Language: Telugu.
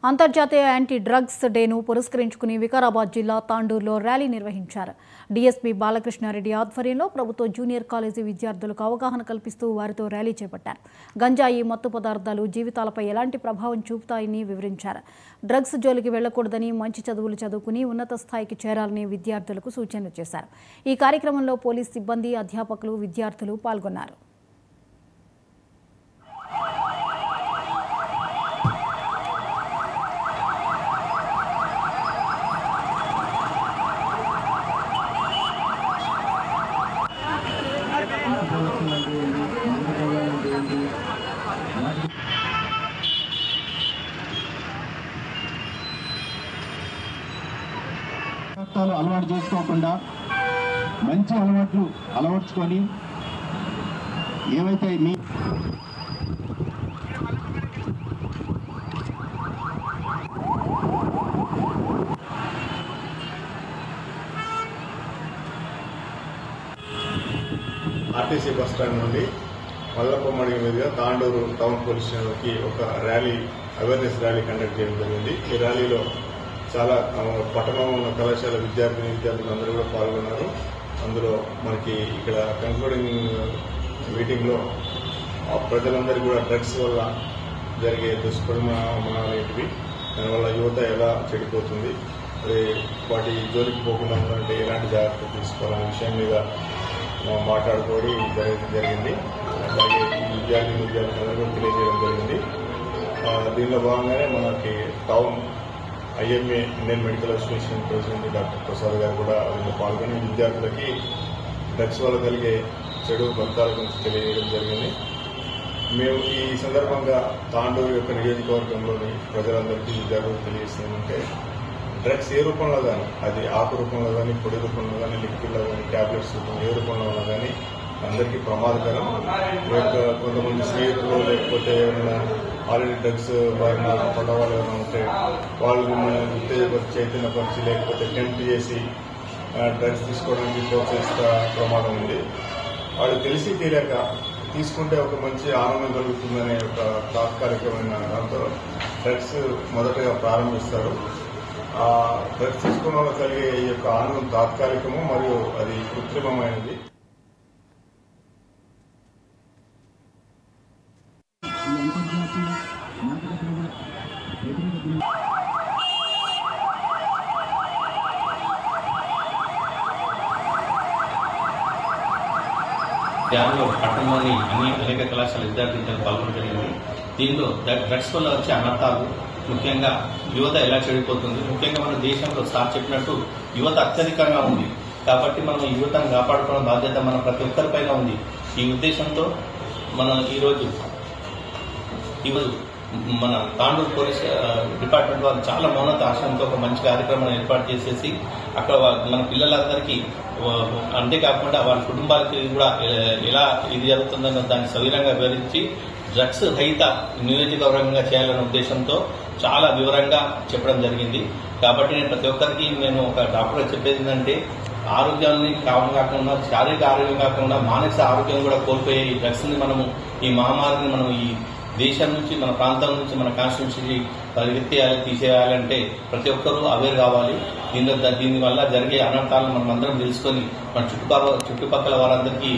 అంతర్జాతీయ యాంటీ డ్రగ్స్ డేను పురస్కరించుకుని వికారాబాద్ జిల్లా తాండూరులో ర్యాలీ నిర్వహించారు. డీఎస్పీ బాలకృష్ణారెడ్డి ఆధ్వర్యంలో ప్రభుత్వ జూనియర్ కాలేజీ విద్యార్థులకు అవగాహన కల్పిస్తూ వారితో ర్యాలీ చేపట్టారు. గంజాయి, మత్తు పదార్థాలు జీవితాలపై ఎలాంటి ప్రభావం చూపుతాయని వివరించారు. డ్రగ్స్ జోలికి వెళ్లకూడదని, మంచి చదువులు చదువుకుని ఉన్నత స్థాయికి చేరాలని విద్యార్థులకు సూచనలు చేశారు. ఈ కార్యక్రమంలో పోలీస్ సిబ్బంది, అధ్యాపకులు, విద్యార్థులు పాల్గొన్నారు. అలవాటు చేసుకోకుండా మంచి అలవాట్లు అలవర్చుకొని ఏవైతే మీ ఆర్టీసీ బస్ స్టాండ్ నుండి మల్లప్పమడి మీదుగా తాండూరు టౌన్ పోలీస్ స్టేషన్కి ఒక ర్యాలీ, అవేర్నెస్ ర్యాలీ కండక్ట్ చేయడం జరిగింది. ఈ ర్యాలీలో చాలా పట్టణంలో ఉన్న కళాశాల విద్యార్థులు అందరూ కూడా పాల్గొన్నారు. అందులో మనకి ఇక్కడ కన్క్లూడింగ్ మీటింగ్లో ప్రజలందరికీ కూడా డ్రగ్స్ వల్ల జరిగే దుష్పరిణామాలు ఏంటివి, దానివల్ల యువత ఎలా చెడిపోతుంది, వాటి జోలికి పోకుండా ఉండాలంటే ఎలాంటి జాగ్రత్తలు తీసుకోవాలనే విషయం మీద మాట్లాడుకోవడం జరిగింది. అలాగే ఈ విద్యార్థులందరూ కూడా తెలియజేయడం జరిగింది. దీనిలో భాగంగానే మనకి town IMA Indian medical association president doctor Prasad గారు కూడా అందులో పాల్గొని విద్యార్థులకి డ్రగ్స్ వల్ల కలిగే చెడు ఫలితాల గురించి తెలియజేయడం జరిగింది. మేము ఈ సందర్భంగా తాండూరు యొక్క నియోజకవర్గంలోని ప్రజలందరికీ విద్యార్థులకు తెలియజేస్తుందంటే, డ్రగ్స్ ఏ రూపంలో కానీ, అది ఆకు రూపంలో కానీ, పొడి రూపంలో కానీ, లిక్విడ్లో కానీ, ట్యాబ్లెట్స్ రూపంలో ఏ రూపంలో ఉన్నా కానీ అందరికీ ప్రమాదకరం. కొంతమంది స్నేహితులు లేకపోతే ఏమైనా ఆల్రెడీ డ్రగ్స్ బారిన పడ్డ వాళ్ళు ఏమైనా ఉంటే వాళ్ళు మిమ్మల్ని ఉత్తేజపరిచి, చైతన్యపరిచి, లేకపోతే టెంప్ట్ చేసి డ్రగ్స్ తీసుకోవడానికి ప్రోత్సహిస్తా ప్రమాదం ఉంది. వాళ్ళు తెలిసి తీరాక తీసుకుంటే ఒక మంచి ఆనందం కలుగుతుందనే ఒక తాత్కాలికమైన దాంతో డ్రగ్స్ మొదటగా ప్రారంభిస్తారు. ఆ డ్రగ్స్ తీసుకున్న వాళ్ళు కలిగే ఈ యొక్క ఆనందం తాత్కాలికము మరియు అది కృత్రిమమైనది. ర్యాలీలో పట్టణంలోని అనేక కళాశాల విద్యార్థులు పాల్గొనడం జరిగింది. దీనిలో డ్రగ్స్ వల్ల వచ్చే అనర్థాలు, ముఖ్యంగా యువత ఎలా చెడిపోతుంది, ముఖ్యంగా మన దేశంలో సార్ చెప్పినట్టు యువత అత్యధికంగా ఉంది. కాబట్టి మనం యువతను కాపాడుకోవడం బాధ్యత మన ప్రతి ఒక్కరిపైన ఉంది. ఈ ఉద్దేశంతో మనం ఈరోజు మన తాండూరు పోలీస్ డిపార్ట్మెంట్ వారు చాలా మౌనత ఆశ్రమంతో ఒక మంచి కార్యక్రమాన్ని ఏర్పాటు చేసేసి అక్కడ మన పిల్లలందరికీ, అంతేకాకుండా వాళ్ళ కుటుంబాలకి కూడా ఎలా ఇది జరుగుతుందన్న దాన్ని సవివరంగా వివరించి డ్రగ్స్ రహిత నియోజకవర్గంగా చేయాలనే ఉద్దేశంతో చాలా వివరంగా చెప్పడం జరిగింది. కాబట్టి నేను ప్రతి ఒక్కరికి నేను ఒక డాక్టర్ చెప్పేది ఏంటంటే, ఆరోగ్యాన్ని కాకుండా, శారీరక ఆరోగ్యం కాకుండా మానసిక ఆరోగ్యం కూడా కోల్పోయే ఈ డ్రగ్స్ ని మనము, ఈ మహమ్మారిని మనం ఈ దేశం నుంచి, మన ప్రాంతం నుంచి, మన కాన్స్టిట్యూన్సీ పరిగెత్తేయాలి, తీసేయాలంటే ప్రతి ఒక్కరూ అవేర్ కావాలి. దీనివల్ల జరిగే అనర్థాలను మనం అందరం తెలుసుకొని మన చుట్టుపక్కల వారందరికీ